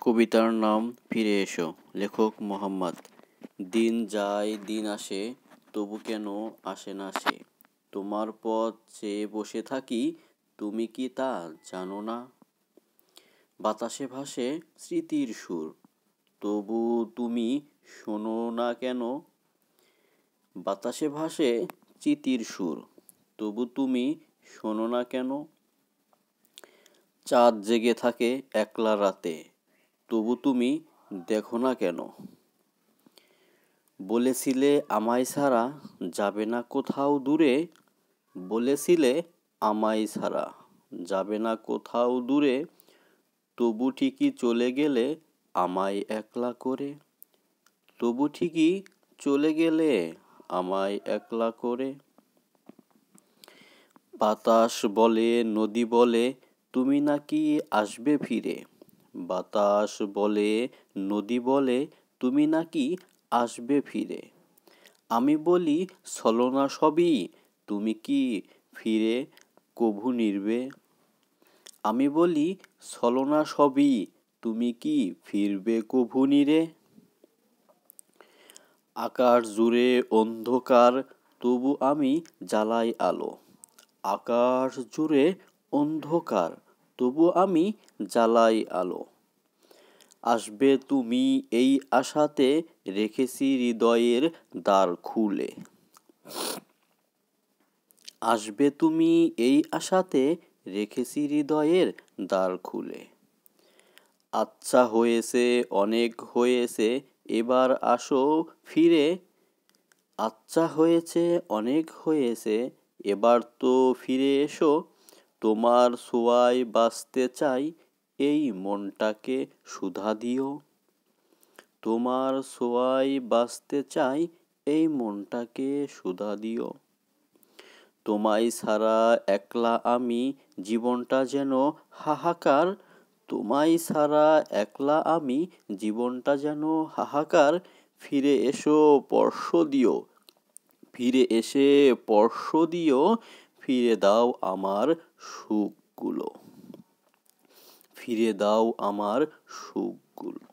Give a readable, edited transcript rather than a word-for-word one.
কবিতার নাম ফিরে এসো। লেখক মোহাম্মদ। দিন যায় দিন আসে, তবু কেন আসে না সে? তোমার পথ চেয়ে বসে থাকি, তুমি কি তা জানো না? বাতাসে ভাসে স্মৃতির সুর, তবু তুমি শোনো না কেন? বাতাসে ভাসে স্মৃতির সুর, তবু তুমি শোনো না কেন? চাঁদ জেগে থাকে একলা রাতে, তবু তুমি দেখো না কেন? বলেছিলে আমায় ছাড়া যাবে না কোথাও দূরে, বলেছিলে আমায় ছাড়া যাবে না কোথাও দূরে, তবু ঠিকই চলে গেলে আমায় একলা করে, তবু ঠিকই চলে গেলে আমায় একলা করে। বাতাস বলে নদী বলে তুমি নাকি আসবে ফিরে, বাতাস বলে নদী বলে তুমি নাকি আসবে ফিরে। আমি বলি ছলনা সবই, তুমি কি ফিরে কভু নির্বে? আমি বলি ছলনা সবই, তুমি কি ফিরবে কভু নিরে? আকাশ জুড়ে অন্ধকার, তবু আমি জ্বালাই আলো। আকাশ জুড়ে অন্ধকার, তবু আমি জ্বালাই আলো। আসবে তুমি এই আশাতে, রেখেছি হৃদয়ের দ্বার খুলে। আসবে তুমি এই আশাতে, রেখেছি হৃদয়ের দ্বার খুলে। আচ্ছা হয়েছে অনেক হয়েছে, এবার আসো ফিরে। আচ্ছা হয়েছে অনেক হয়েছে, এবার তো ফিরে এসো। তোমার ছোঁয়ায় বাঁচতে চাই, এই মনটাকে সুধা দিও। তোমার ছোঁয়ায় বাঁচতে চাই, এই মনটাকে সুধা দিও। তোমায় ছাড়া একলা আমি, জীবনটা যেন হাহাকার। তোমায় ছাড়া একলা আমি, জীবনটা যেন হাহাকার। ফিরে এসো স্পর্শ দিও, ফিরে এসে স্পর্শ দিও, ফিরে দাও আমার সুখগুলো, ফিরে দাও আমার সুখগুলো।